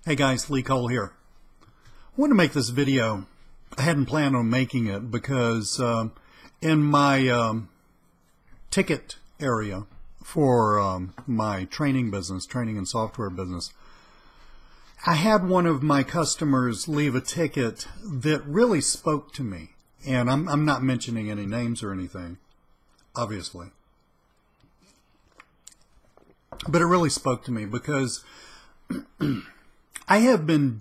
Hey guys, Lee Cole here. I want to make this video. I hadn't planned on making it because in my ticket area for my training business, training and software business, I had one of my customers leave a ticket that really spoke to me. And I'm not mentioning any names or anything, obviously. But it really spoke to me because I have been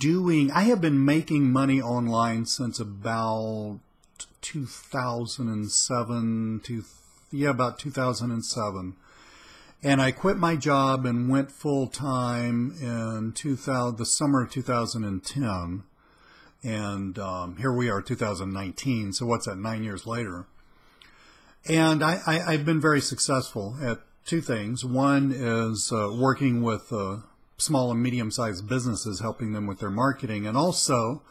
making money online since about 2007, about 2007. And I quit my job and went full time in the summer of 2010. And here we are, 2019. So what's that, 9 years later? And I've been very successful at two things. One is working with small and medium-sized businesses, helping them with their marketing, and also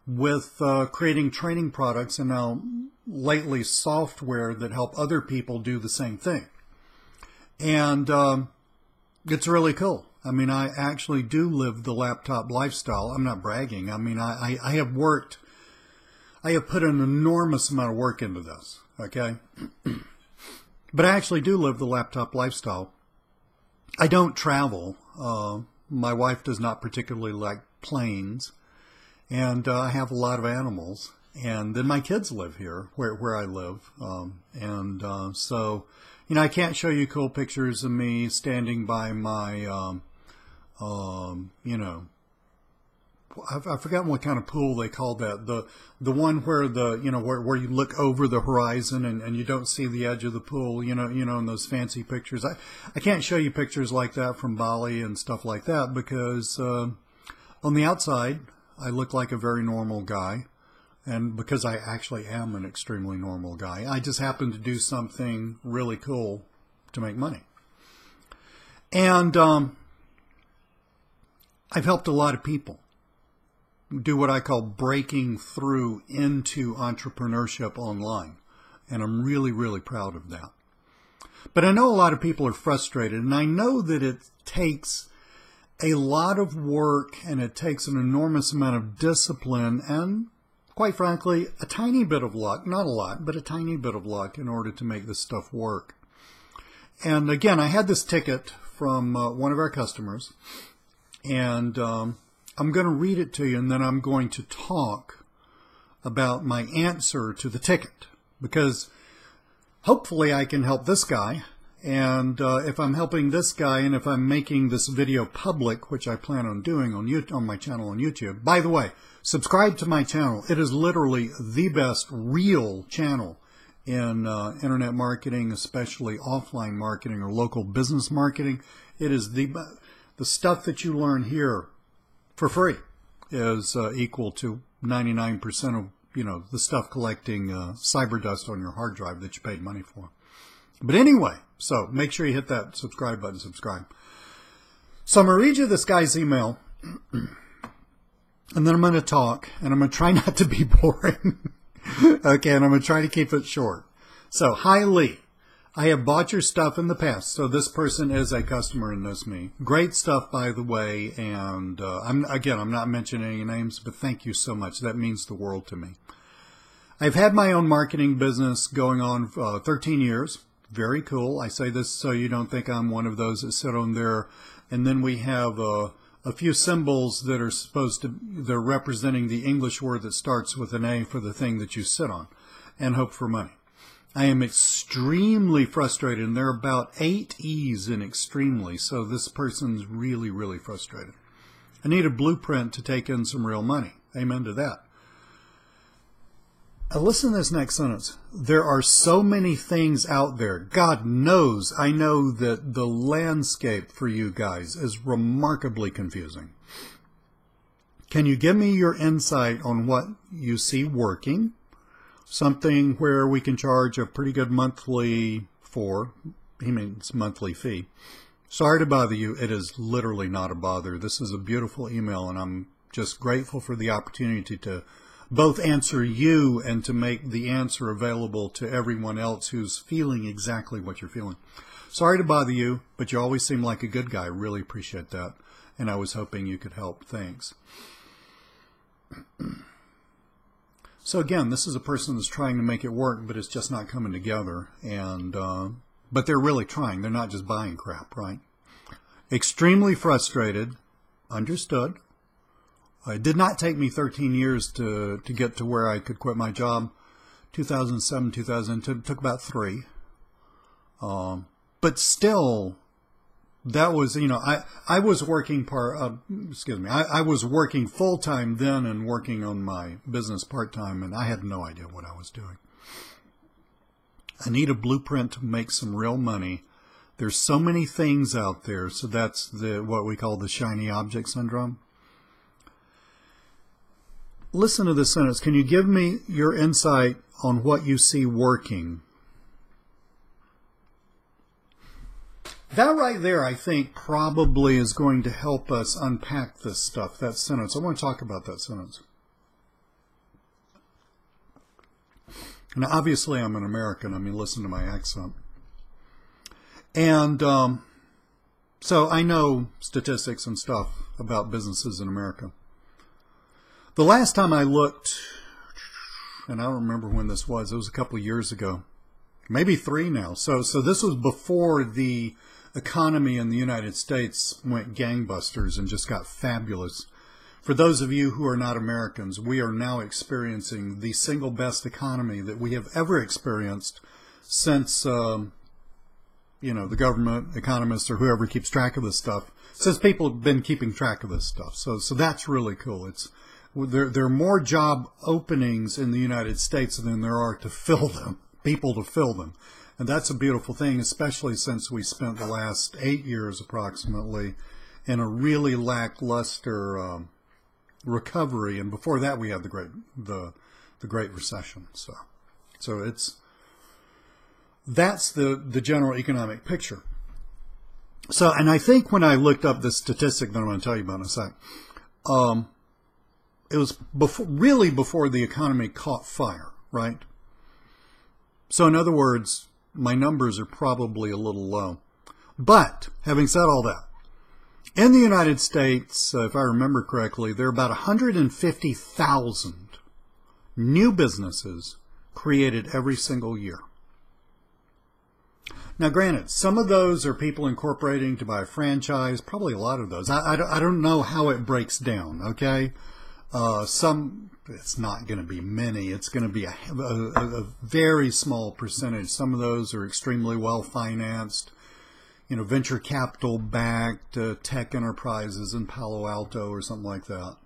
with creating training products and now lately software that help other people do the same thing. And it's really cool. I mean, I actually do live the laptop lifestyle. I'm not bragging. I mean, I have put an enormous amount of work into this, okay? But I actually do live the laptop lifestyle. I don't travel. My wife does not particularly like planes, and I have a lot of animals. And then my kids live here, where I live, so you know, I can't show you cool pictures of me standing by my, you know, I've forgotten what kind of pool they call that. The one where where you look over the horizon and you don't see the edge of the pool, you know, in those fancy pictures. I can't show you pictures like that from Bali and stuff like that because on the outside I look like a very normal guy, and because I actually am an extremely normal guy. I just happen to do something really cool to make money. And I've helped a lot of people do what I call breaking through into entrepreneurship online. And I'm really, really proud of that. But I know a lot of people are frustrated, and I know that it takes a lot of work and it takes an enormous amount of discipline and, quite frankly, a tiny bit of luck. Not a lot, but a tiny bit of luck in order to make this stuff work. And again, I had this ticket from one of our customers, and I'm going to read it to you, and then I'm going to talk about my answer to the ticket, because hopefully I can help this guy. And if I'm helping this guy, and if I'm making this video public, which I plan on doing on my channel on YouTube. By the way, subscribe to my channel. It is literally the best real channel in internet marketing, especially offline marketing or local business marketing. It is the stuff that you learn here for free is equal to 99% of, you know, the stuff collecting cyber dust on your hard drive that you paid money for. But anyway, so make sure you hit that subscribe button, subscribe. So I'm going to read you this guy's email, and then I'm going to talk, and I'm going to try not to be boring. Okay, and I'm going to try to keep it short. So, hi Lee. I have bought your stuff in the past, so this person is a customer and knows me. Great stuff, by the way, and I'm not mentioning any names, but thank you so much. That means the world to me. I've had my own marketing business going on 13 years. Very cool. I say this so you don't think I'm one of those that sit on there, and then we have a few symbols that are they're representing the English word that starts with an A for the thing that you sit on, and hope for money. I am extremely frustrated, and there are about 8 E's in extremely, so this person's really, really frustrated. I need a blueprint to take in some real money. Amen to that. Listen to this next sentence. There are so many things out there. God knows, I know that the landscape for you guys is remarkably confusing. Can you give me your insight on what you see working? Something where we can charge a pretty good monthly he means monthly fee. Sorry to bother you. It is literally not a bother. This is a beautiful email, and I'm just grateful for the opportunity to both answer you and to make the answer available to everyone else who's feeling exactly what you're feeling. Sorry to bother you, but you always seem like a good guy. Really appreciate that. and I was hoping you could help. Thanks. So again, this is a person that's trying to make it work, but it's just not coming together. And but they're really trying. They're not just buying crap, right? Extremely frustrated. Understood. It did not take me 13 years to get to where I could quit my job. 2007, 2010, it took about 3. But still, that was, you know, I was working I was working full-time then and working on my business part-time, and I had no idea what I was doing. I need a blueprint to make some real money. There's so many things out there, so that's what we call the shiny object syndrome. Listen to this sentence. Can you give me your insight on what you see working? That right there, I think, probably is going to help us unpack this stuff, that sentence. I want to talk about that sentence. Now, obviously, I'm an American. I mean, listen to my accent. And so I know statistics and stuff about businesses in America. The last time I looked, and I don't remember when this was, it was a couple of years ago, maybe 3 now. So this was before the economy in the United States went gangbusters and just got fabulous. For those of you who are not Americans, we are now experiencing the single best economy that we have ever experienced since, you know, the government, economists, or whoever keeps track of this stuff, since people have been keeping track of this stuff. So that's really cool. There are more job openings in the United States than there are to fill them, people to fill them. And that's a beautiful thing, especially since we spent the last 8 years approximately in a really lackluster recovery. And before that, we had the Great Recession. So that's the general economic picture. So, and I think when I looked up this statistic that I'm going to tell you about in a sec, it was really before the economy caught fire, right? So in other words, my numbers are probably a little low. But having said all that, in the United States, if I remember correctly, there are about 150,000 new businesses created every single year. Now, granted, some of those are people incorporating to buy a franchise, probably a lot of those. I don't know how it breaks down, okay? It's not going to be many. It's going to be a very small percentage. Some of those are extremely well financed, you know, venture capital backed tech enterprises in Palo Alto or something like that.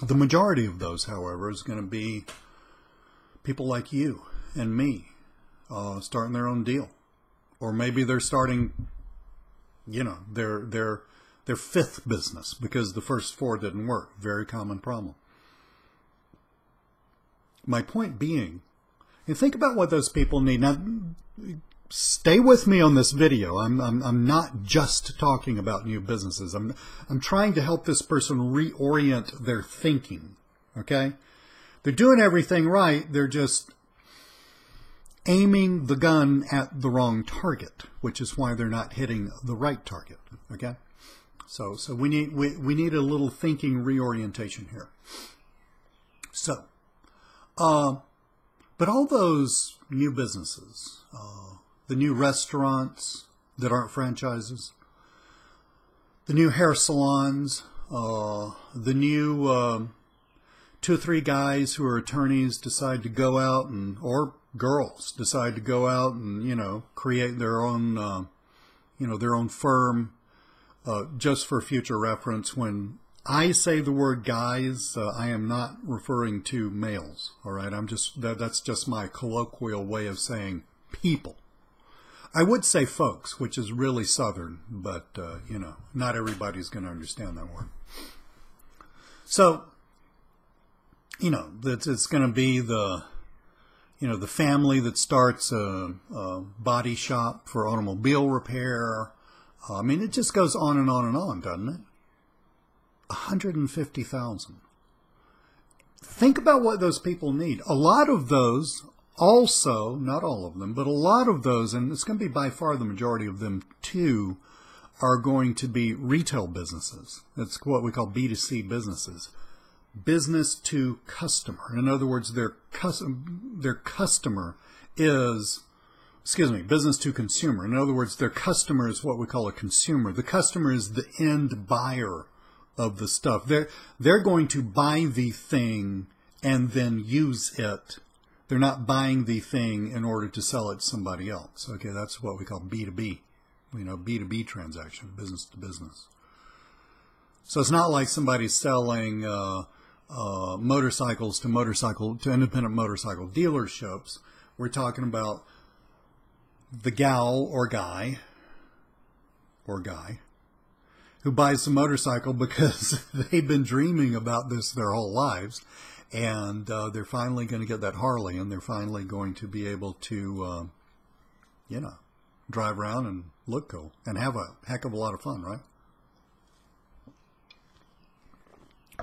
The majority of those, however, is going to be people like you and me starting their own deal, or maybe they're starting, you know, their 5th business because the first 4 didn't work. Very common problem. My point being, and think about what those people need. Now, stay with me on this video. I'm not just talking about new businesses. I'm trying to help this person reorient their thinking. Okay? They're doing everything right. They're just aiming the gun at the wrong target, which is why they're not hitting the right target. Okay? So we need a little thinking reorientation here. So, but all those new businesses, the new restaurants that aren't franchises, the new hair salons, the new 2 or 3 guys who are attorneys decide to go out or girls decide to go out and, you know, create their own, their own firm. Just for future reference, when I say the word guys, I am not referring to males. All right, that's just my colloquial way of saying people. I would say folks, which is really Southern, but you know, not everybody's going to understand that word. So, you know, it's going to be the family that starts a body shop for automobile repair. I mean, it just goes on and on and on, doesn't it? 150,000. Think about what those people need. A lot of those also, not all of them, but a lot of those, and it's going to be by far the majority of them too, are going to be retail businesses. That's what we call B2C businesses. Business to customer. In other words, their customer is, business to consumer. In other words, their customer is what we call a consumer. The customer is the end buyer of the stuff. They're going to buy the thing and then use it. They're not buying the thing in order to sell it to somebody else. Okay, that's what we call B2B. B2B transaction, business to business. So it's not like somebody's selling motorcycles to independent motorcycle dealerships. We're talking about the gal or guy who buys a motorcycle because they've been dreaming about this their whole lives, and they're finally going to get that Harley, and they're finally going to be able to, drive around and look cool and have a heck of a lot of fun, right?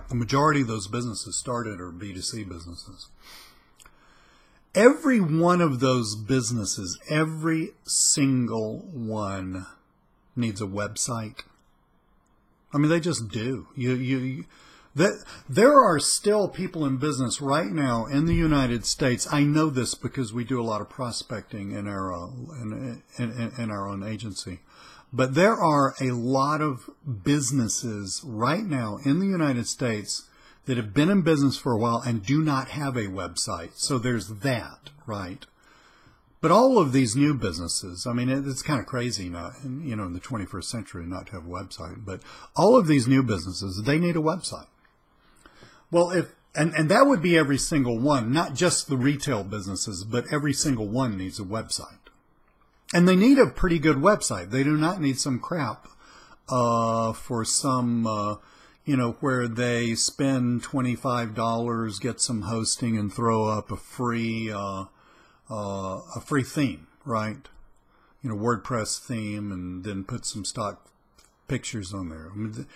The majority of those businesses started are B2C businesses. Every one of those businesses, every single one needs a website. I mean, they just do. There are still people in business right now in the United States. I know this because we do a lot of prospecting in our own agency. But there are a lot of businesses right now in the United States that have been in business for a while and do not have a website. So there's that, right? But all of these new businesses, I mean, it's kind of crazy now, in the 21st century not to have a website. But all of these new businesses, they need a website. Well, and that would be every single one, not just the retail businesses, but every single one needs a website. And they need a pretty good website. They do not need some crap for some, where they spend $25, get some hosting, and throw up a free theme, right? WordPress theme, and then put some stock pictures on there. I mean,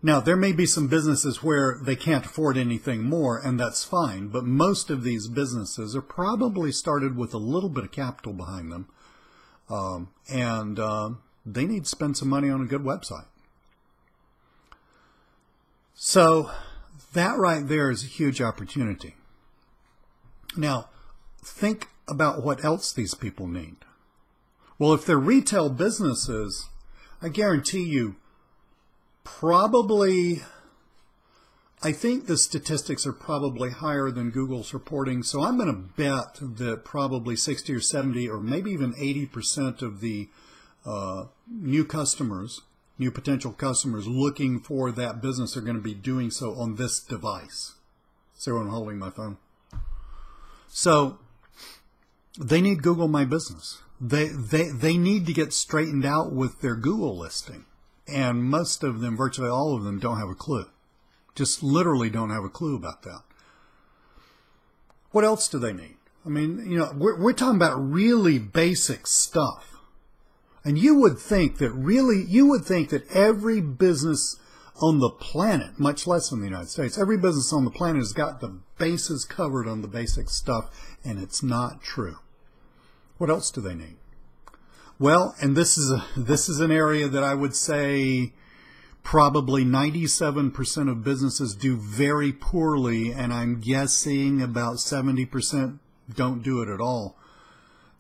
now, there may be some businesses where they can't afford anything more, and that's fine. But most of these businesses are probably started with a little bit of capital behind them. And they need to spend some money on a good website. So that right there is a huge opportunity. Now, think about what else these people need. Well, if they're retail businesses, I guarantee you, I think the statistics are probably higher than Google's reporting, so I'm going to bet that probably 60 or 70 or maybe even 80% of the new potential customers looking for that business are going to be doing so on this device. See where I'm holding my phone? So they need Google My Business. They need to get straightened out with their Google listing. And most of them, virtually all of them, don't have a clue. Just literally don't have a clue about that. What else do they need? I mean, we're talking about really basic stuff. And you would think that every business on the planet, much less in the United States, every business on the planet has got the bases covered on the basic stuff, and it's not true. What else do they need? Well, and this is an area that I would say probably 97% of businesses do very poorly, and I'm guessing about 70% don't do it at all.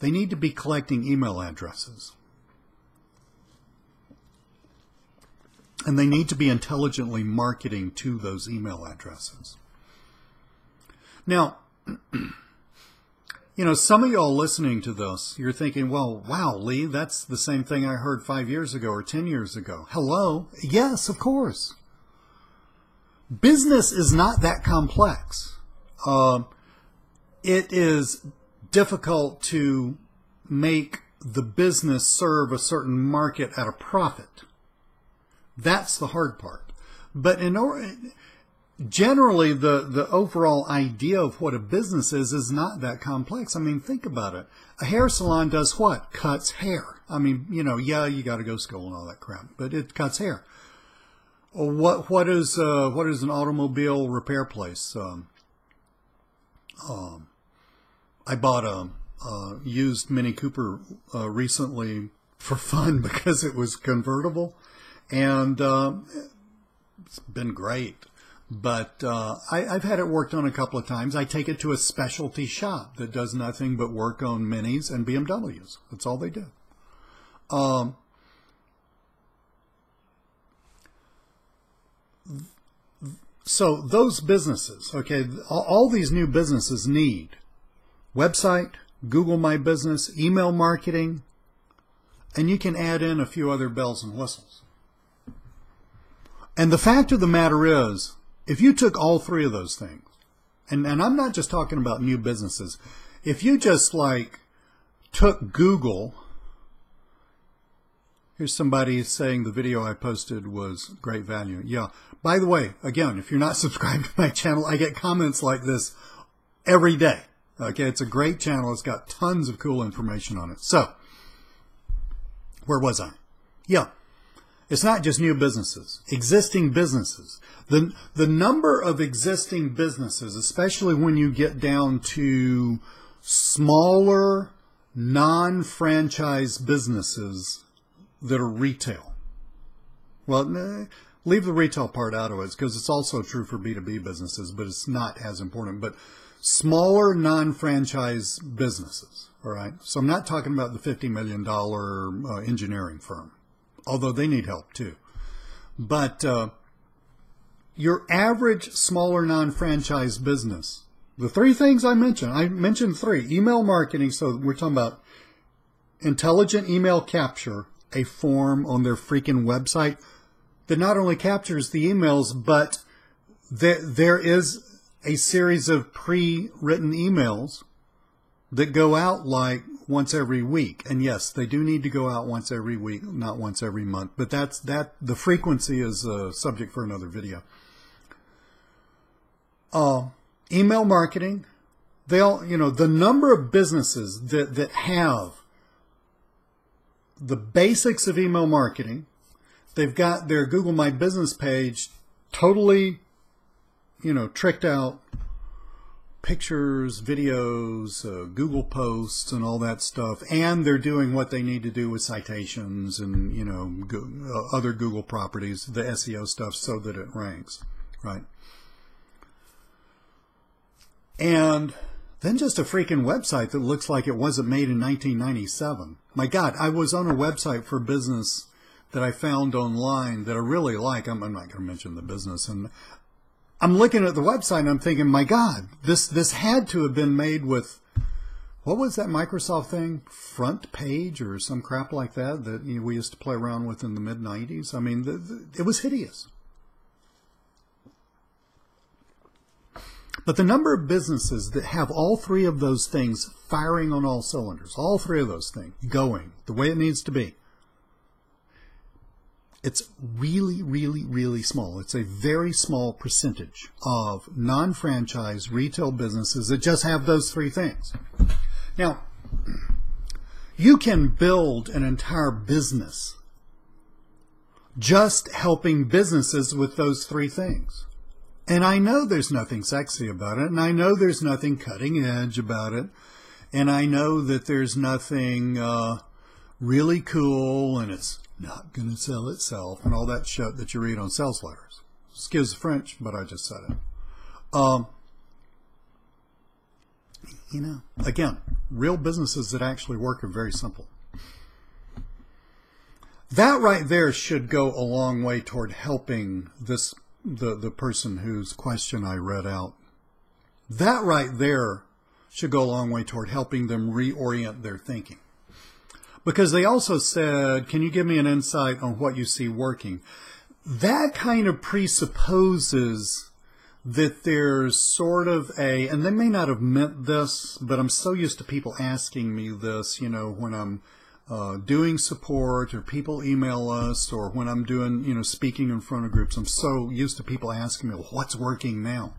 They need to be collecting email addresses. And they need to be intelligently marketing to those email addresses. Now, some of y'all listening to this, you're thinking, well, wow, Lee, that's the same thing I heard 5 years ago or 10 years ago. Hello? Yes, of course. Business is not that complex. It is difficult to make the business serve a certain market at a profit. That's the hard part. But generally, the overall idea of what a business is not that complex. I mean, think about it. A hair salon does what? Cuts hair. I mean, you got to go to school and all that crap, but it cuts hair. What is an automobile repair place? I bought a used Mini Cooper recently, for fun because it was convertible, and it's been great. But I've had it worked on a couple of times. I take it to a specialty shop that does nothing but work on Minis and BMWs. That's all they do. So those businesses, okay, all these new businesses need website, Google My Business, email marketing, and you can add in a few other bells and whistles. And the fact of the matter is, if you took all three of those things, and I'm not just talking about new businesses, if you just like took Google, here's somebody saying the video I posted was great value. Yeah. By the way, again, if you're not subscribed to my channel, I get comments like this every day. Okay, it's a great channel. It's got tons of cool information on it. So, where was I? Yeah. It's not just new businesses, existing businesses. The number of existing businesses, especially when you get down to smaller, non-franchise businesses that are retail. Well, leave the retail part out of it because it's also true for B2B businesses, but it's not as important. But smaller, non-franchise businesses, all right? So I'm not talking about the $50 million engineering firm, although they need help too. But your average smaller non-franchise business, the three things I mentioned three. Email marketing, so we're talking about intelligent email capture, a form on their freaking website that not only captures the emails, but there is a series of pre-written emails that go out like once every week. And yes, they do need to go out once every week, not once every month. But the frequency is a subject for another video. Email marketing, the number of businesses that have the basics of email marketing, they've got their Google My Business page totally, tricked out, pictures, videos, Google posts, and all that stuff. And they're doing what they need to do with citations and, other Google properties, the SEO stuff, so that it ranks, right? And then just a freaking website that looks like it wasn't made in 1997. My God, I was on a website for business that I found online that I really like. I'm not going to mention the business. And I'm looking at the website and I'm thinking, my God, this had to have been made with, what was that Microsoft thing? Front Page or some crap like that we used to play around with in the mid-90s. I mean, it was hideous. But the number of businesses that have all three of those things firing on all cylinders, all three of those things going the way it needs to be, it's really, really, really small. It's a very small percentage of non-franchise retail businesses that just have those three things. Now, you can build an entire business just helping businesses with those three things. And I know there's nothing sexy about it, and I know there's nothing cutting edge about it, and I know that there's nothing really cool, and it's not going to sell itself, and all that shit that you read on sales letters. Excuse the French, but I just said it. Again, real businesses that actually work are very simple. That right there should go a long way toward helping the person whose question I read out. That right there should go a long way toward helping them reorient their thinking. Because they also said, can you give me an insight on what you see working? That kind of presupposes that there's sort of and they may not have meant this, but I'm so used to people asking me this, when I'm doing support or people email us or when I'm doing, speaking in front of groups. I'm so used to people asking me, well, what's working now?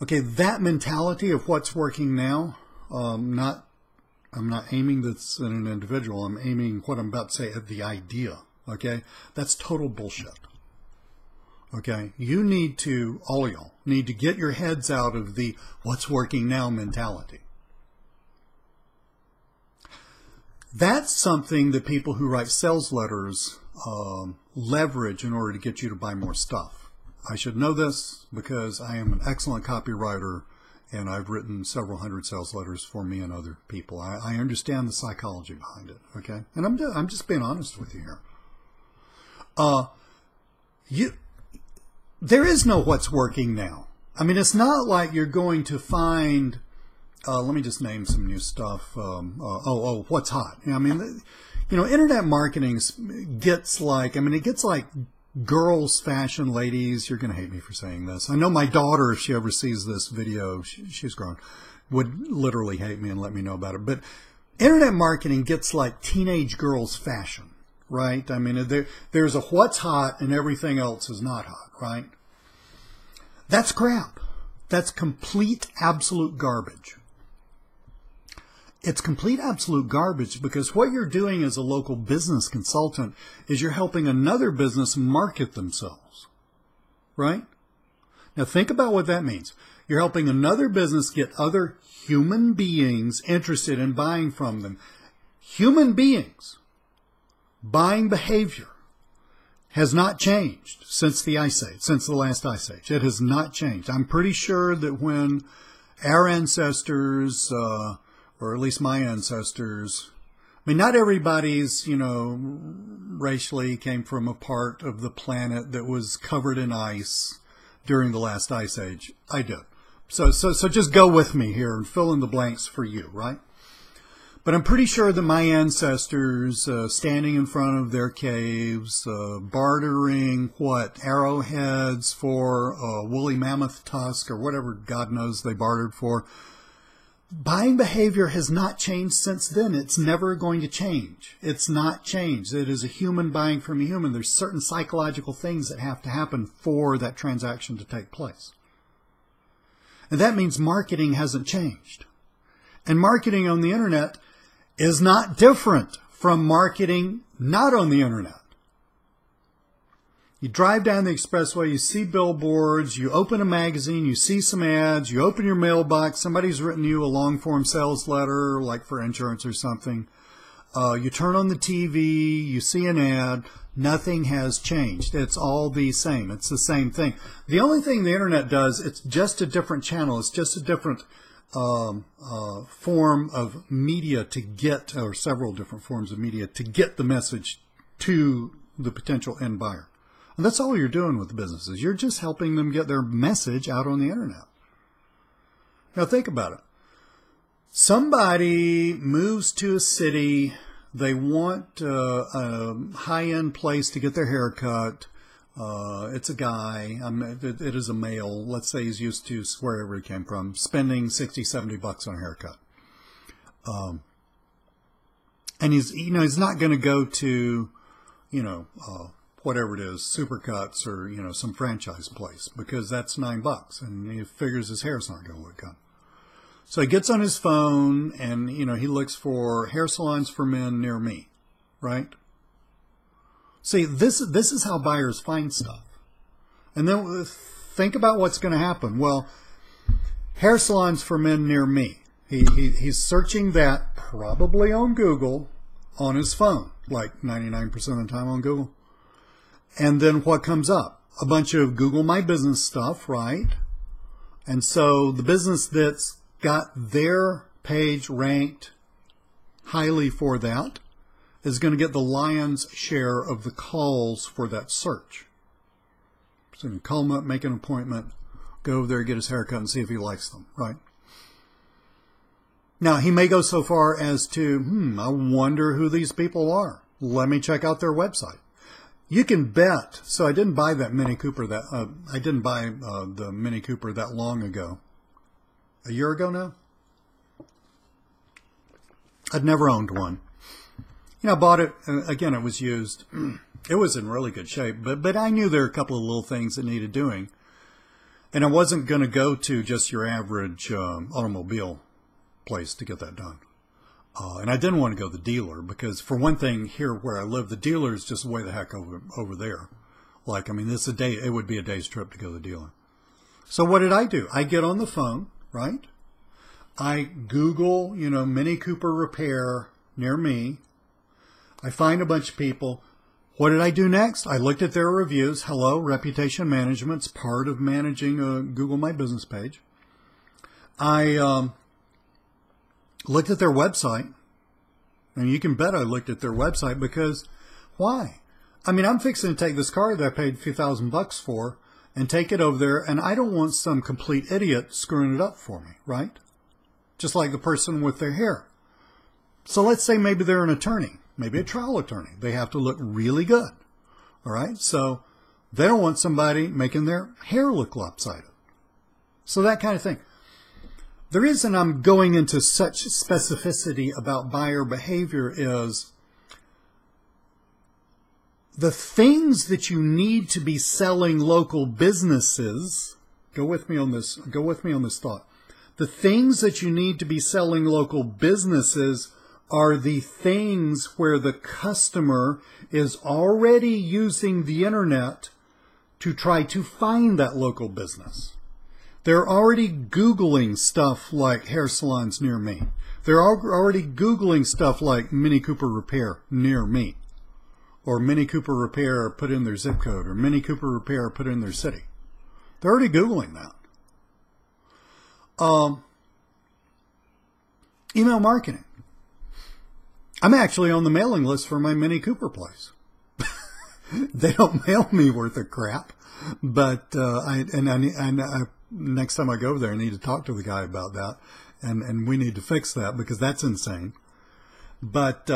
Okay, that mentality of what's working now, I'm not aiming this at an individual. I'm aiming what I'm about to say at the idea. Okay, that's total bullshit. Okay, you need to, all y'all, need to get your heads out of the what's working now mentality. That's something that people who write sales letters leverage in order to get you to buy more stuff. I should know this because I am an excellent copywriter and I've written several hundred sales letters for me and other people. I understand the psychology behind it, okay? And I'm just being honest with you here. There is no what's working now. I mean, it's not like you're going to find, let me just name some new stuff. What's hot? I mean, internet marketing gets like, it gets like girls, fashion, ladies. You're going to hate me for saying this. I know my daughter, if she ever sees this video, she's grown, would literally hate me and let me know about it. But internet marketing gets like teenage girls fashion, right? I mean, there's a what's hot and everything else is not hot, right? That's crap. That's complete, absolute garbage. It's complete, absolute garbage because what you're doing as a local business consultant is you're helping another business market themselves, right? Now think about what that means. You're helping another business get other human beings interested in buying from them. Human beings. Buying behavior has not changed since the Ice Age, since the last Ice Age. It has not changed. I'm pretty sure that when our ancestors, or at least my ancestors, not everybody's, racially came from a part of the planet that was covered in ice during the last Ice Age. I did. So just go with me here and fill in the blanks for you, right? But I'm pretty sure that my ancestors, standing in front of their caves, bartering, arrowheads for woolly mammoth tusk or whatever God knows they bartered for. Buying behavior has not changed since then. It's never going to change. It's not changed. It is a human buying from a human. There's certain psychological things that have to happen for that transaction to take place. And that means marketing hasn't changed. And marketing on the internet is not different from marketing not on the internet. You drive down the expressway, you see billboards, you open a magazine, you see some ads, you open your mailbox, somebody's written you a long-form sales letter, like for insurance or something. You turn on the TV, you see an ad, nothing has changed. It's all the same. It's the same thing. The only thing the internet does, it's just a different channel. It's just a different form of media to get, or several different forms of media to get the message to the potential end buyer. And that's all you're doing with the businesses. You're just helping them get their message out on the internet. Now think about it. Somebody moves to a city. They want a high-end place to get their hair cut. It's a guy. It is a male. Let's say he's used to, wherever he came from, spending $60, $70 on a haircut. And he's not going to go to, whatever it is, Supercuts or, some franchise place because that's $9 and he figures his hair's not going to look good. So he gets on his phone and, he looks for hair salons for men near me, right? See, this is how buyers find stuff. And then think about what's going to happen. Well, hair salons for men near me. He's searching that probably on Google on his phone, like 99% of the time on Google. And then what comes up? A bunch of Google My Business stuff, right? And so the business that's got their page ranked highly for that is going to get the lion's share of the calls for that search. So you can call him up, make an appointment, go over there, get his haircut, and see if he likes them, right? Now, he may go so far as to, I wonder who these people are. Let me check out their website. You can bet. So I didn't buy that Mini Cooper the Mini Cooper that long ago. A year ago now? I'd never owned one. I bought it. Again, it was used. It was in really good shape, but I knew there were a couple of little things that needed doing. And I wasn't going to go to just your average automobile place to get that done. And I didn't want to go to the dealer because, for one thing, here where I live, the dealer is just way the heck over there. Like, it would be a day's trip to go to the dealer. So what did I do? I get on the phone, right? I Google, Mini Cooper repair near me. I find a bunch of people. What did I do next? I looked at their reviews. Hello, reputation management's part of managing a Google My Business page. I looked at their website. And you can bet I looked at their website because why? I mean, I'm fixing to take this car that I paid a few $1,000 for and take it over there, and I don't want some complete idiot screwing it up for me, right? Just like the person with their hair. So let's say maybe they're an attorney, maybe a trial attorney. They have to look really good, all right? So they don't want somebody making their hair look lopsided. So that kind of thing. The reason I'm going into such specificity about buyer behavior is the things that you need to be selling local businesses. Go with me on this thought. The things that you need to be selling local businesses are the things where the customer is already using the internet to try to find that local business. They're already Googling stuff like hair salons near me. They're already Googling stuff like Mini Cooper repair near me. Or Mini Cooper repair put in their zip code. Or Mini Cooper repair put in their city. They're already Googling that. Email marketing. I'm actually on the mailing list for my Mini Cooper place. They don't mail me worth of crap. But next time I go over there, I need to talk to the guy about that. And we need to fix that because that's insane. But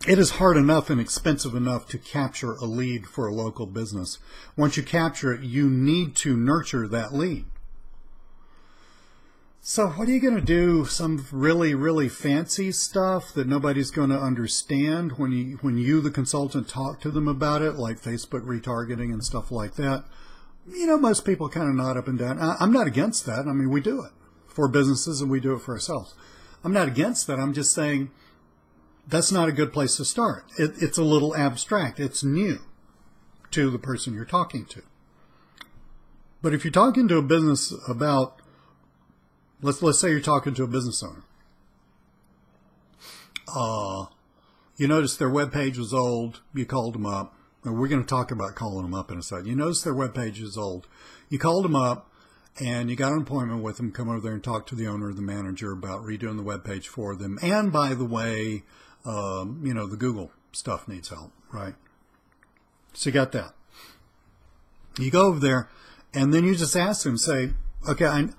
it is hard enough and expensive enough to capture a lead for a local business. Once you capture it, you need to nurture that lead. So what are you going to do? Some really, really fancy stuff that nobody's going to understand when you, the consultant, talk to them about it, like Facebook retargeting and stuff like that. You know, most people kind of nod up and down. I'm not against that. I mean, we do it for businesses and we do it for ourselves. I'm not against that. I'm just saying that's not a good place to start. It's a little abstract. It's new to the person you're talking to. But if you're talking to a business about, let's say you're talking to a business owner. You noticed their webpage was old. You called them up. And we're going to talk about calling them up in a second. You noticed their webpage is old. You called them up and you got an appointment with them. Come over there and talk to the owner or the manager about redoing the webpage for them. And by the way, you know, the Google stuff needs help, right? So you got that. You go over there and then you just ask them, say, okay,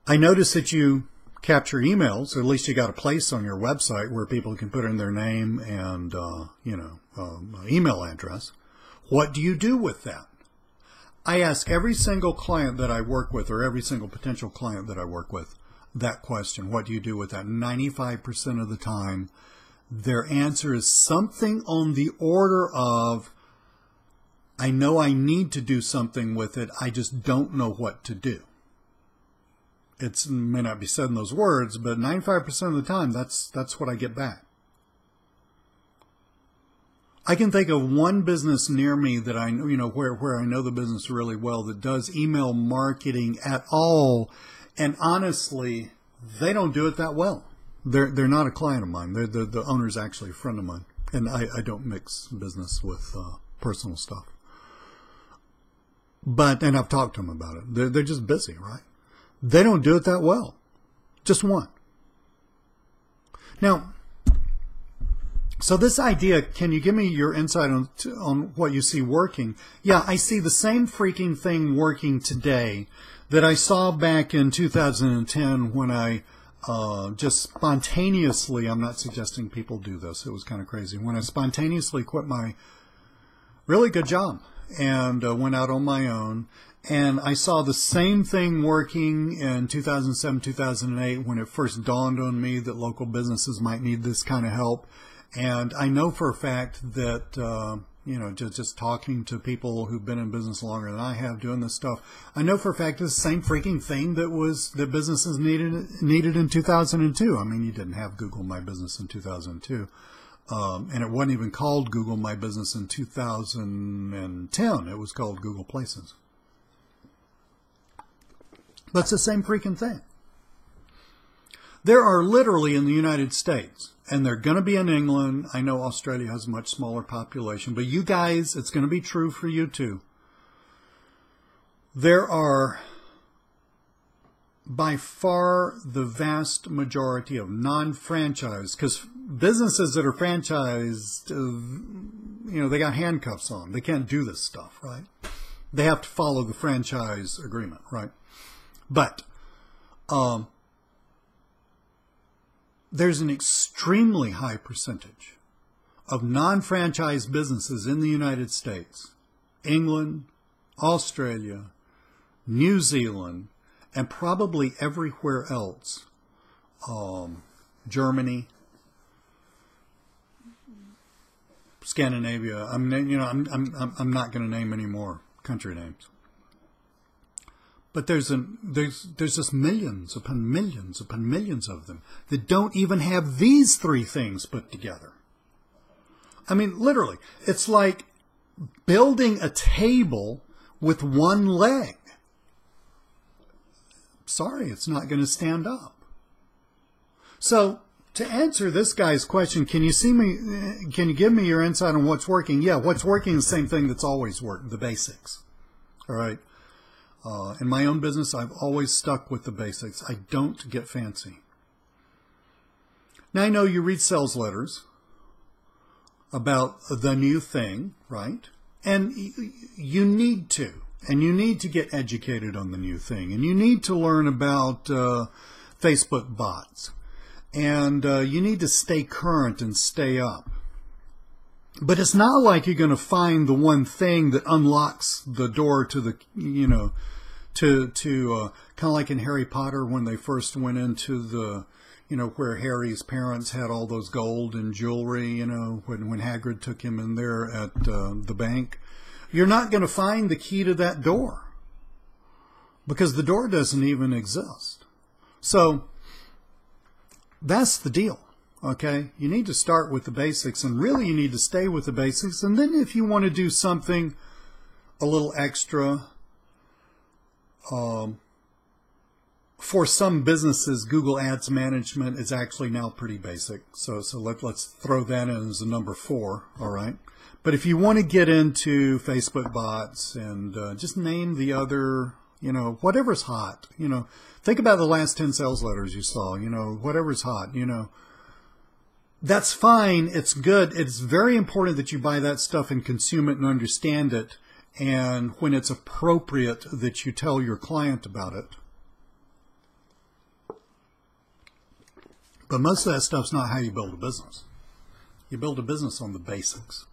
I noticed that you capture emails, or at least you got a place on your website where people can put in their name and, email address. What do you do with that? I ask every single client that I work with, or every single potential client that I work with, that question. What do you do with that? 95% of the time, their answer is something on the order of, I know I need to do something with it, I just don't know what to do. It may not be said in those words, but 95% of the time, that's what I get back. I can think of one business near me that I know, you know, where I know the business really well that does email marketing at all, and honestly, they don't do it that well. They're not a client of mine. The owner's actually a friend of mine, and I don't mix business with personal stuff. And I've talked to them about it. They're just busy, right? They don't do it that well. Just one. Now, so this idea, can you give me your insight on what you see working? Yeah, I see the same freaking thing working today that I saw back in 2010 when I just spontaneously, I'm not suggesting people do this, it was kind of crazy, when I spontaneously quit my really good job and went out on my own. And I saw the same thing working in 2007, 2008 when it first dawned on me that local businesses might need this kind of help. And I know for a fact that, just talking to people who've been in business longer than I have doing this stuff, I know for a fact it's the same freaking thing that businesses needed in 2002. I mean, you didn't have Google My Business in 2002. And it wasn't even called Google My Business in 2010. It was called Google Places. But it's the same freaking thing. There are literally in the United States, and they're going to be in England. I know Australia has a much smaller population, but you guys, it's going to be true for you too. There are by far the vast majority of non-franchise, because businesses that are franchised, they got handcuffs on. They can't do this stuff, right? They have to follow the franchise agreement, right? But there's an extremely high percentage of non-franchise businesses in the United States, England, Australia, New Zealand, and probably everywhere else, Germany, Scandinavia. I'm not going to name any more country names, but there's just millions upon millions upon millions of them that don't even have these three things put together. I mean, literally, it's like building a table with one leg. Sorry, it's not going to stand up. So, to answer this guy's question, can you give me your insight on what's working? Yeah, what's working is the same thing that's always worked, the basics. All right. In my own business, I've always stuck with the basics. I don't get fancy. Now, I know you read sales letters about the new thing, right? And you need to. And you need to get educated on the new thing. And you need to learn about Facebook bots. And you need to stay current and stay up. But it's not like you're going to find the one thing that unlocks the door to the, kind of like in Harry Potter when they first went into the, where Harry's parents had all those gold and jewelry, when Hagrid took him in there at the bank. You're not going to find the key to that door because the door doesn't even exist. So that's the deal, okay? You need to start with the basics, and really you need to stay with the basics. And then if you want to do something a little extra, for some businesses, Google Ads Management is actually now pretty basic. So let's throw that in as a number 4, all right? But if you want to get into Facebook bots and just name the other, whatever's hot, think about the last 10 sales letters you saw, whatever's hot, that's fine. It's good. It's very important that you buy that stuff and consume it and understand it. And when it's appropriate that you tell your client about it. But most of that stuff's not how you build a business. You build a business on the basics.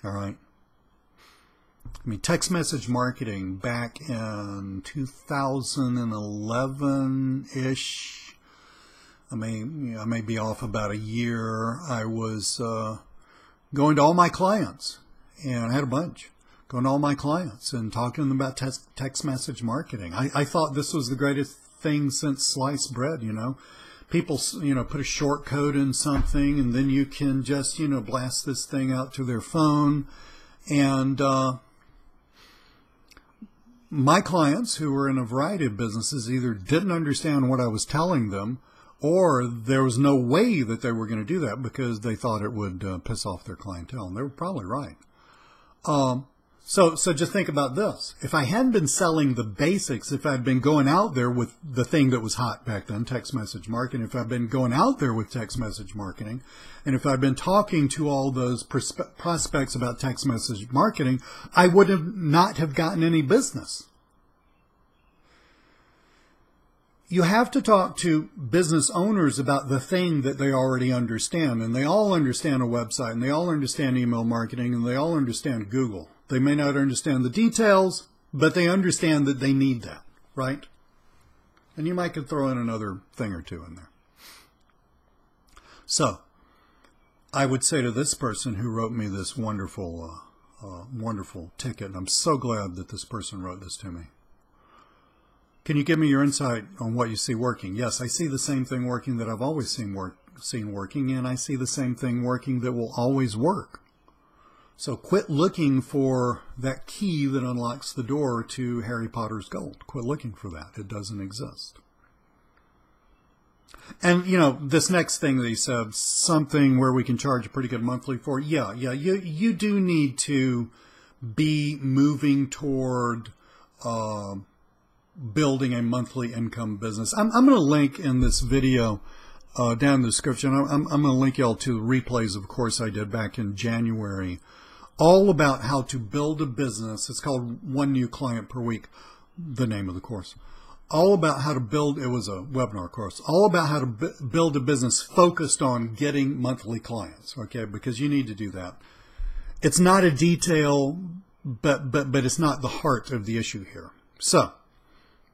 All right. I mean, text message marketing back in 2011-ish. I may be off about a year. I was going to all my clients, and I had a bunch. Going to all my clients and talking to them about text message marketing. I thought this was the greatest thing since sliced bread, People, put a short code in something, and then you can just, blast this thing out to their phone. And my clients, who were in a variety of businesses, either didn't understand what I was telling them, or there was no way that they were going to do that because they thought it would piss off their clientele. And they were probably right. So just think about this. If I hadn't been selling the basics, if I'd been going out there with the thing that was hot back then, text message marketing, if I'd been going out there with text message marketing, and if I'd been talking to all those prospects about text message marketing, I would not have gotten any business. You have to talk to business owners about the thing that they already understand. And they all understand a website, and they all understand email marketing, and they all understand Google. They may not understand the details, but they understand that they need that, right? And you might could throw in another thing or two in there. So, I would say to this person who wrote me this wonderful ticket, and I'm so glad that this person wrote this to me. Can you give me your insight on what you see working? Yes, I see the same thing working that I've always seen working, and I see the same thing working that will always work. So quit looking for that key that unlocks the door to Harry Potter's gold. Quit looking for that. It doesn't exist. And, you know, this next thing that he said, something where we can charge a pretty good monthly for, you do need to be moving toward building a monthly income business. I'm going to link in this video down in the description. I'm going to link y'all to replays of a course I did back in January, all about how to build a business. It's called One New Client Per Week, the name of the course. All about how to build, it was a webinar course, all about how to build a business focused on getting monthly clients, okay, because you need to do that. It's not a detail, but it's not the heart of the issue here. So,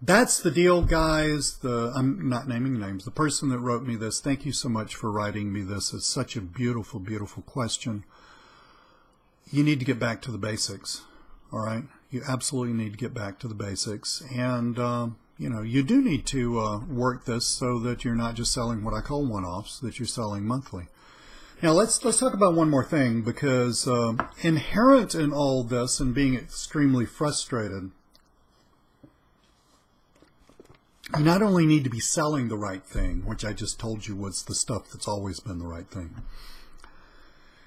that's the deal, guys. I'm not naming names. The person that wrote me this, thank you so much for writing me this. It's such a beautiful, beautiful question. You need to get back to the basics, all right? You absolutely need to get back to the basics. And, you know, you do need to work this so that you're not just selling what I call one-offs, that you're selling monthly. Now, let's talk about one more thing, because inherent in all this and being extremely frustrated, you not only need to be selling the right thing, which I just told you was the stuff that's always been the right thing.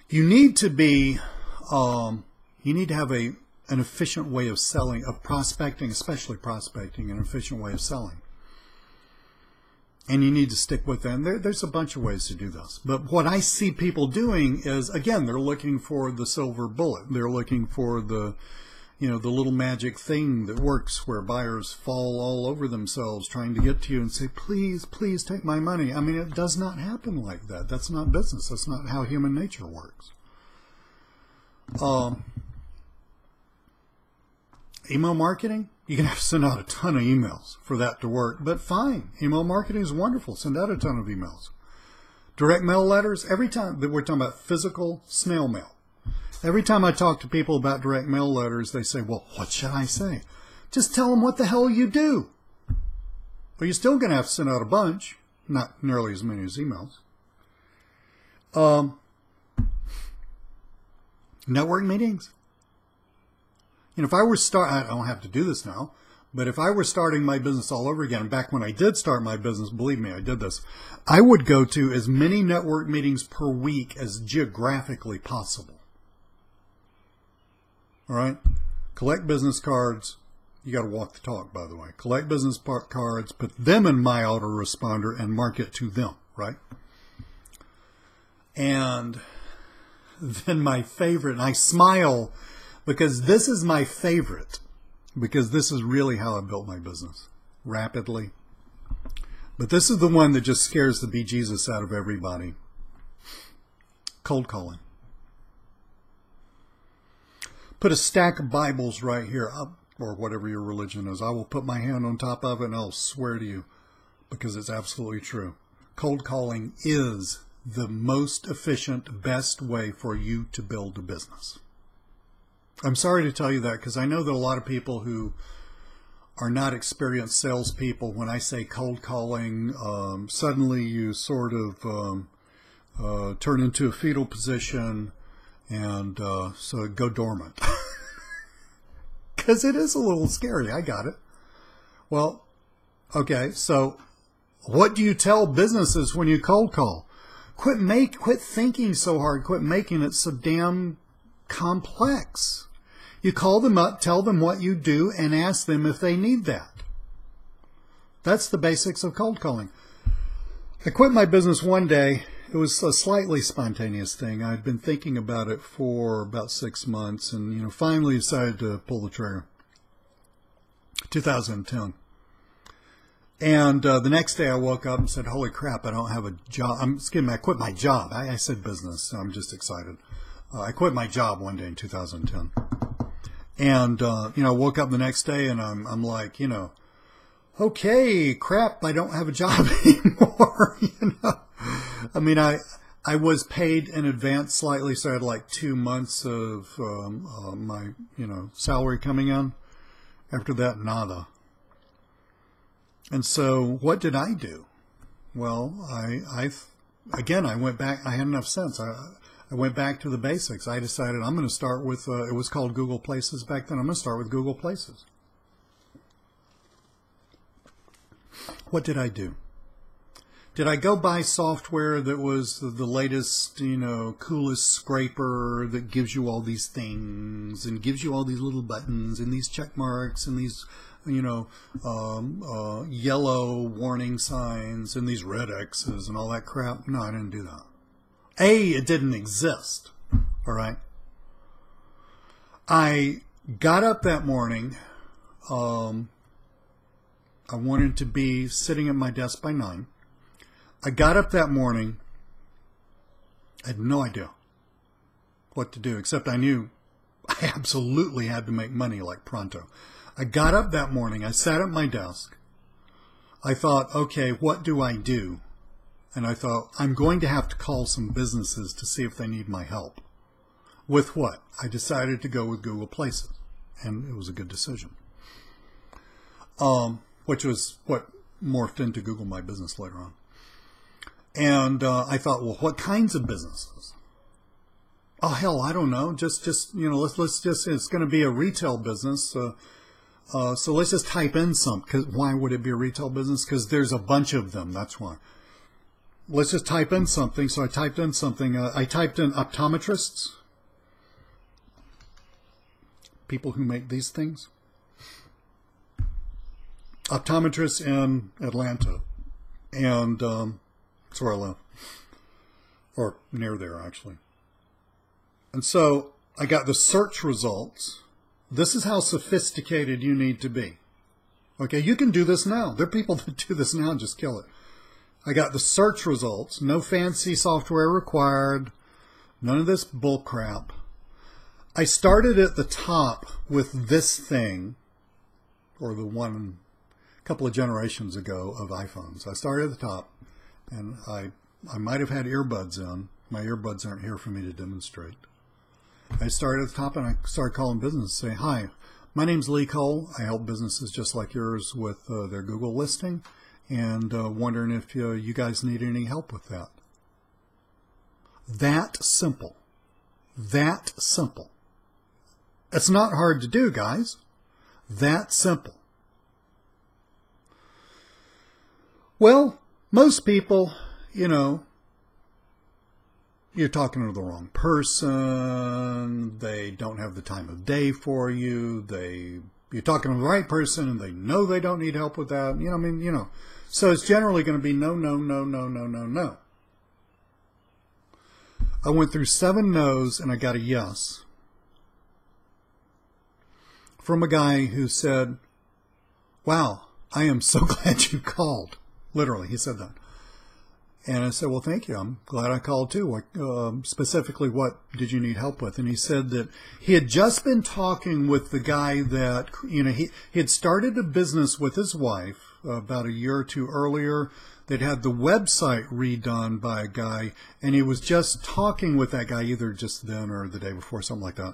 You need to be, you need to have an efficient way of selling, of prospecting, especially prospecting, an efficient way of selling. And you need to stick with them. There's a bunch of ways to do this. But what I see people doing is, again, they're looking for the silver bullet. They're looking for the, you know, the little magic thing that works where buyers fall all over themselves trying to get to you and say, please, please take my money. I mean, it does not happen like that. That's not business. That's not how human nature works. Email marketing, you're going to have to send out a ton of emails for that to work, but fine. Email marketing is wonderful. Send out a ton of emails. Direct mail letters, every time that we're talking about physical snail mail. Every time I talk to people about direct mail letters, they say, well, what should I say? Just tell them what the hell you do. But you're still going to have to send out a bunch, not nearly as many as emails. Network meetings. You know, if I were I don't have to do this now, but if I were starting my business all over again, back when I did start my business, believe me, I did this, I would go to as many network meetings per week as geographically possible. All right? Collect business cards. You got to walk the talk, by the way. Collect business cards, put them in my autoresponder, and market to them, right? And then my favorite, and I smile because this is my favorite, because this is really how I built my business, rapidly. But this is the one that just scares the bejesus out of everybody. Cold calling. Put a stack of Bibles right here, or whatever your religion is. I will put my hand on top of it and I'll swear to you, because it's absolutely true. Cold calling is the most efficient, best way for you to build a business. I'm sorry to tell you that, because I know that a lot of people who are not experienced salespeople, when I say cold calling, suddenly you sort of turn into a fetal position and so go dormant. Because it is a little scary. I got it. Well, okay, so what do you tell businesses when you cold call? Quit thinking so hard. Quit making it so damn complex. You call them up, tell them what you do, and ask them if they need that. That's the basics of cold calling. I quit my business one day. It was a slightly spontaneous thing. I'd been thinking about it for about 6 months, and finally decided to pull the trigger. 2010. And the next day I woke up and said, holy crap, I don't have a job. I quit my job. I said business, so I'm just excited. I quit my job one day in 2010. And, I woke up the next day and I'm like, okay, crap, I don't have a job anymore, I mean, I was paid in advance slightly, so I had like 2 months of my, salary coming in. After that, nada. And so what did I do? Well, I went back. I had enough sense. I went back to the basics. I decided I'm going to start with, it was called Google Places back then. I'm going to start with Google Places. What did I do? Did I go buy software that was the latest, coolest scraper that gives you all these things and gives you all these little buttons and these check marks and these, yellow warning signs and these red X's and all that crap? No, I didn't do that. It didn't exist. All right. I got up that morning. I wanted to be sitting at my desk by 9. I got up that morning. I had no idea what to do, except I knew I absolutely had to make money like pronto. I got up that morning. I sat at my desk. I thought, okay, what do I do? And I thought, I'm going to have to call some businesses to see if they need my help. With what? I decided to go with Google Places, and it was a good decision. Which was what morphed into Google My Business later on. And I thought, well, what kinds of businesses? Oh, hell, I don't know. Just let's just, it's going to be a retail business. So let's just type in some. Cause why would it be a retail business? Because there's a bunch of them. That's why. Let's just type in something. So I typed in something. I typed in optometrists. People who make these things. Optometrists in Atlanta. And that's where I live. Or near there, actually. And so I got the search results. This is how sophisticated you need to be. Okay, you can do this now. There are people that do this now and just kill it. I got the search results. No fancy software required. None of this bull crap. I started at the top with this thing, or the one a couple of generations ago of iPhones. I started at the top, and I might have had earbuds in. My earbuds aren't here for me to demonstrate. I started at the top, and I started calling businesses, saying, hi, my name's Lee Cole. I help businesses just like yours with their Google listing, and wondering if you guys need any help with that. That simple. That simple. It's not hard to do, guys. That simple. Well, most people, you're talking to the wrong person. They don't have the time of day for you. You're talking to the right person, and they know they don't need help with that. So it's generally going to be no, no, no, no, no, no, no. I went through 7 no's, and I got a yes from a guy who said, wow, I am so glad you called. Literally, he said that. And I said, well, thank you. I'm glad I called too. Specifically, what did you need help with? And he said that he had just been talking with the guy that, he had started a business with his wife about a year or two earlier that had the website redone by a guy. And he was just talking with that guy either just then or the day before, something like that.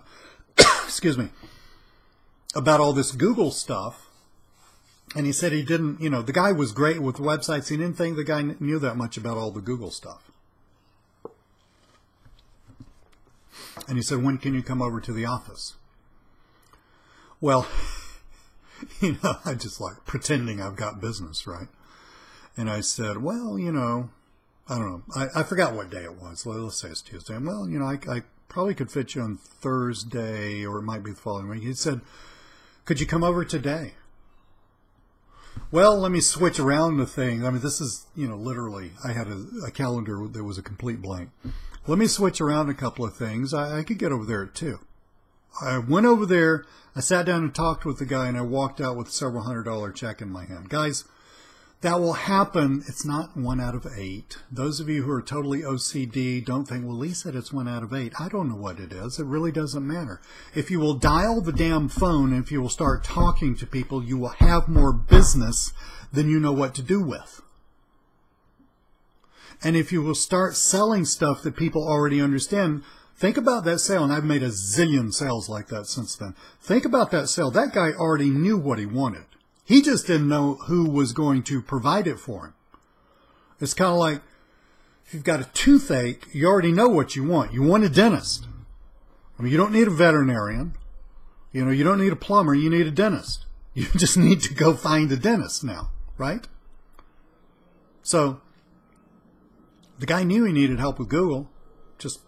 Excuse me. About all this Google stuff. And he said he didn't, the guy was great with websites. He didn't think the guy knew that much about all the Google stuff. And he said, when can you come over to the office? Well, I just like pretending I've got business, right? And I said, well, I don't know. I forgot what day it was. Let's say it's Tuesday. And, well, I probably could fit you on Thursday, or it might be the following week. He said, could you come over today? Well, let me switch around the thing. I mean, this is, literally, I had a calendar that was a complete blank. Let me switch around a couple of things. I could get over there at 2. I went over there, I sat down and talked with the guy, and I walked out with a several $100 check in my hand. Guys, that will happen. It's not 1 out of 8. Those of you who are totally OCD don't think, well, Lee said it's 1 out of 8. I don't know what it is. It really doesn't matter. If you will dial the damn phone, and if you will start talking to people, you will have more business than you know what to do with. And if you will start selling stuff that people already understand, think about that sale. And I've made a zillion sales like that since then. Think about that sale. That guy already knew what he wanted. He just didn't know who was going to provide it for him. It's kind of like if you've got a toothache, you already know what you want. You want a dentist. I mean, you don't need a veterinarian. You don't need a plumber. You need a dentist. You just need to go find a dentist now, right? So The guy knew he needed help with Google. Just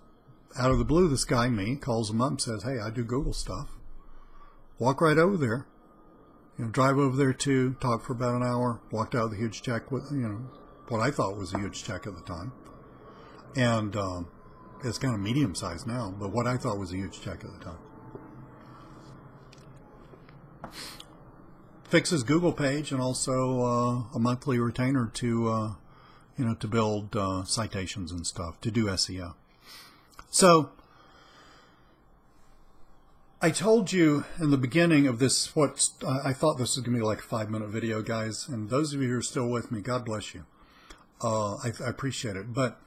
out of the blue, this guy, me, calls him up and says, hey, I do Google stuff. Walk right over there. Drive over there too, talk for about an hour, walked out with a huge check with, what I thought was a huge check at the time. And it's kind of medium-sized now, but what I thought was a huge check at the time. Fixes Google page and also a monthly retainer to, to build citations and stuff, to do SEO. So I told you in the beginning of this, I thought this was going to be like a 5-minute video, guys. And those of you who are still with me, God bless you. I appreciate it. But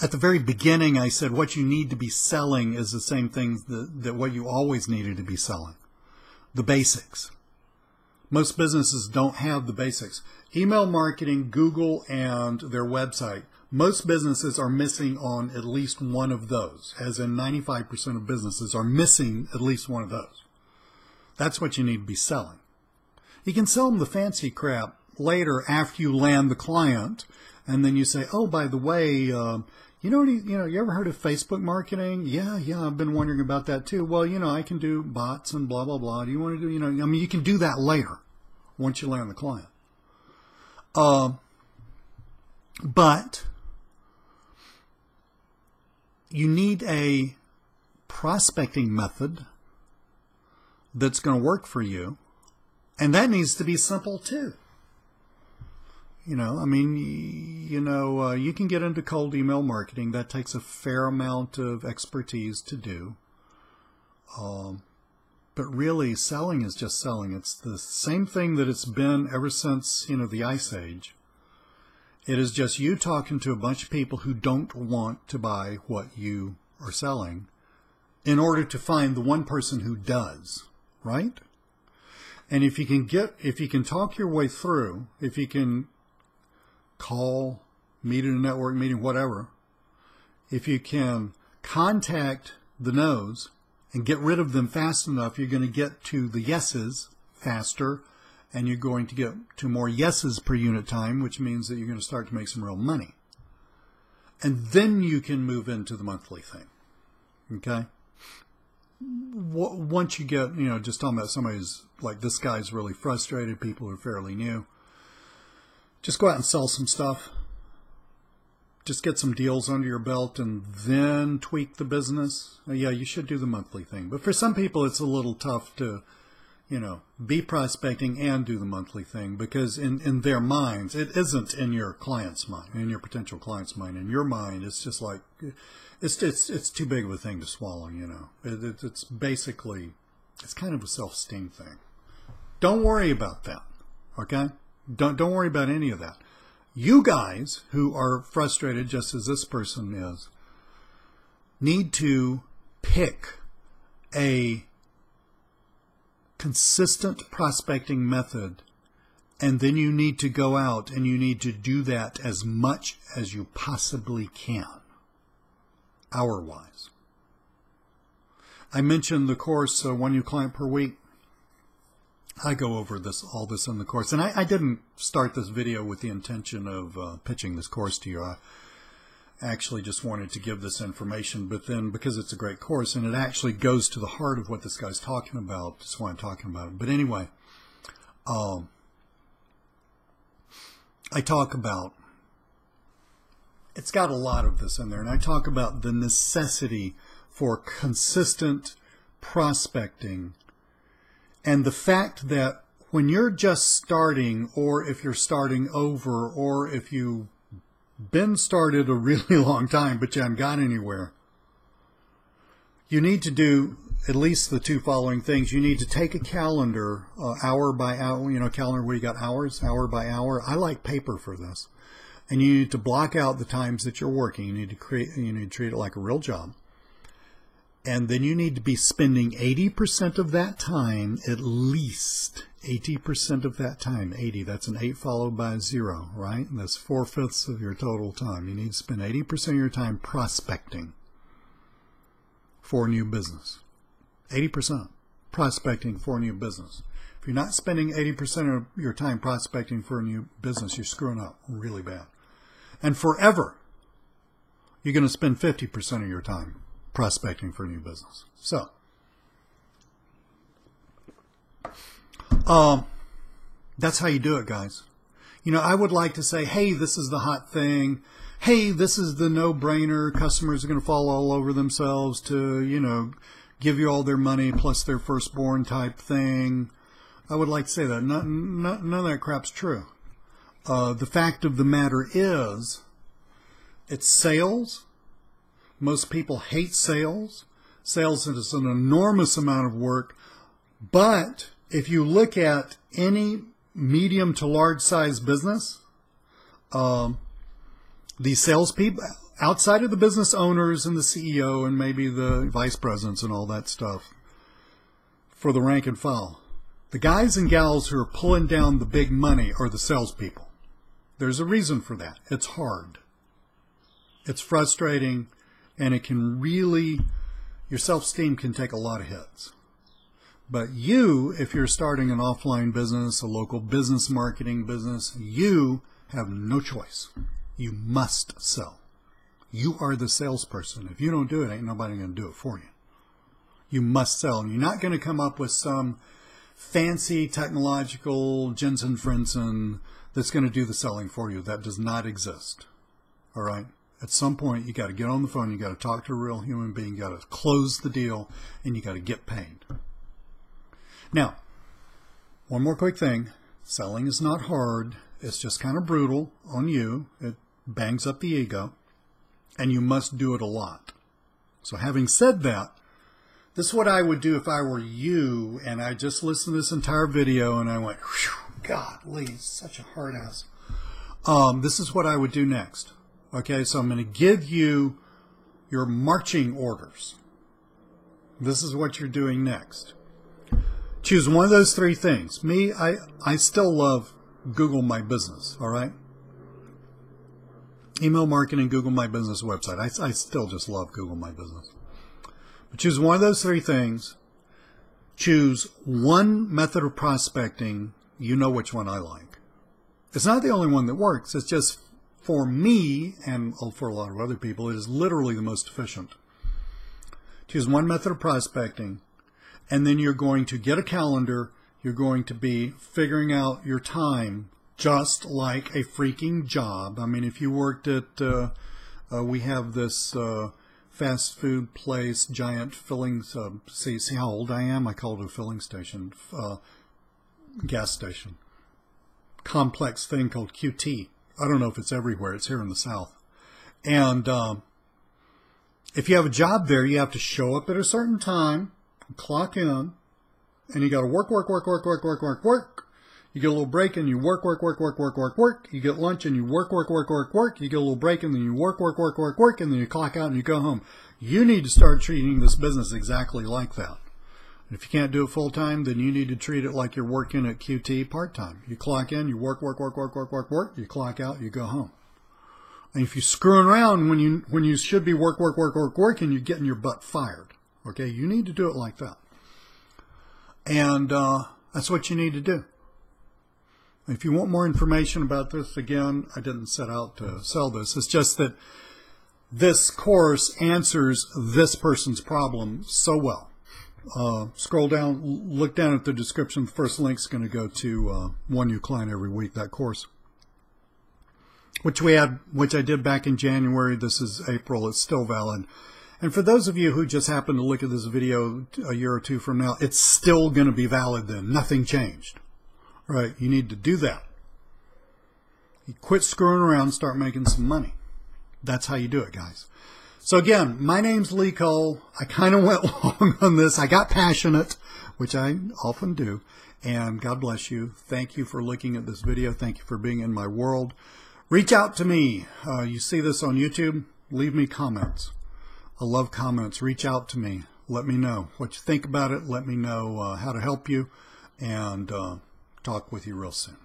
at the very beginning, I said what you need to be selling is the same things that what you always needed to be selling. The basics. Most businesses don't have the basics. Email marketing, Google, and their website. Most businesses are missing on at least one of those, as in 95% of businesses are missing at least one of those. That's what you need to be selling. You can sell them the fancy crap later after you land the client, and then you say, oh, by the way, you ever heard of Facebook marketing? Yeah, I've been wondering about that too. Well, I can do bots and blah, blah, blah. Do you want to do, you can do that later once you land the client. But you need a prospecting method that's going to work for you, and that needs to be simple too. You can get into cold email marketing. That takes a fair amount of expertise to do. But really, selling is just selling. It's the same thing that it's been ever since, the Ice Age. It is just you talking to a bunch of people who don't want to buy what you are selling in order to find the one person who does, right? And if you can talk your way through, if you can call, meet at a network meeting, whatever, if you can contact the no's and get rid of them fast enough, you're going to get to the yeses faster, and you're going to get to more yeses per unit time, which means that you're going to start to make some real money. And then you can move into the monthly thing. Okay? Once you get, just talking about somebody who's like, this guy's really frustrated, people who are fairly new, just go out and sell some stuff. Just get some deals under your belt and then tweak the business. Yeah, you should do the monthly thing. But for some people, it's a little tough to, be prospecting and do the monthly thing, because in their minds, it isn't in your client's mind, in your potential client's mind. In your mind, it's just like, it's too big of a thing to swallow, It's basically, it's kind of a self-esteem thing. Don't worry about that, okay? Don't worry about any of that. You guys who are frustrated, just as this person is, need to pick a consistent prospecting method, and then you need to go out and you need to do that as much as you possibly can, hour-wise. I mentioned the course, one new client per week. I go over all this in the course, and I didn't start this video with the intention of pitching this course to you. I actually just wanted to give this information, but then because it's a great course and it actually goes to the heart of what this guy's talking about, that's why I'm talking about it. But anyway, I talk about, it's got a lot of this in there, and I talk about the necessity for consistent prospecting, and the fact that when you're just starting, or if you're starting over, or if you've been started a really long time but you haven't got anywhere, you need to do at least the two following things. You need to take a calendar, hour by hour, calendar where you got hours, hour by hour. I like paper for this. And you need to block out the times that you're working. You need to treat it like a real job. And then you need to be spending 80% of that time, at least 80% of that time. 80, that's an 8 followed by a 0, right? And that's 4/5 of your total time. You need to spend 80% of your time prospecting for a new business. 80% prospecting for a new business. If you're not spending 80% of your time prospecting for a new business, you're screwing up really bad. And forever, you're going to spend 50% of your time prospecting for new business. So, that's how you do it, guys. You know, I would like to say, hey, this is the hot thing. Hey, this is the no-brainer. Customers are going to fall all over themselves to, you know, give you all their money plus their firstborn type thing. I would like to say that. None of that crap's true. The fact of the matter is, it's sales. Most people hate sales. Sales is an enormous amount of work. But if you look at any medium to large size business, these salespeople, outside of the business owners and the CEO and maybe the vice presidents and all that stuff, for the rank and file, the guys and gals who are pulling down the big money are the salespeople. There's a reason for that. It's hard. It's frustrating, and it can really, your self-esteem can take a lot of hits. But you, if you're starting an offline business, a local business marketing business, you have no choice. You must sell. You are the salesperson. If you don't do it, ain't nobody going to do it for you. You must sell. And you're not going to come up with some fancy technological Jensen Frenzen that's going to do the selling for you. That does not exist. All right? At some point, you got to get on the phone. You got to talk to a real human being. You got to close the deal, and you got to get paid. Now, one more quick thing. Selling is not hard. It's just kind of brutal on you. It bangs up the ego, and you must do it a lot. So having said that, this is what I would do if I were you, and I just listened to this entire video, and I went, golly, he's such a hard ass. This is what I would do next. Okay, so I'm going to give you your marching orders. This is what you're doing next. Choose one of those three things. Me, I still love Google My Business, all right? Email marketing, Google My Business website. I still just love Google My Business. But choose one of those three things. Choose one method of prospecting. You know which one I like. It's not the only one that works. It's just, for me, and for a lot of other people, it is literally the most efficient. Choose one method of prospecting, and then you're going to get a calendar. You're going to be figuring out your time just like a freaking job. I mean, if you worked at, we have this fast food place, giant filling, see how old I am? I call it a filling station, gas station. Complex thing called QT. I don't know if it's everywhere. It's here in the South. And if you have a job there, you have to show up at a certain time, clock in, and you got to work. You get a little break and you work. You get lunch and you work. You get a little break and then you work, and then you clock out and you go home. You need to start treating this business exactly like that. If you can't do it full time, then you need to treat it like you're working at QT part time. You clock in, you work. You clock out, you go home. And if you're screwing around when you should be working, you're getting your butt fired. Okay, you need to do it like that. And that's what you need to do. If you want more information about this, again, I didn't set out to sell this. It's just that this course answers this person's problem so well. Scroll down, look down at the description. The first link's going to go to one new client every week, that course. Which I did back in January. This is April. It's still valid. And for those of you who just happen to look at this video a year or two from now, it's still going to be valid then. Nothing changed. Right? You need to do that. You quit screwing around, start making some money. That's how you do it, guys. So again, my name's Lee Cole. I kind of went long on this. I got passionate, which I often do. And God bless you. Thank you for looking at this video. Thank you for being in my world. Reach out to me. You see this on YouTube? Leave me comments. I love comments. Reach out to me. Let me know what you think about it. Let me know how to help you. And talk with you real soon.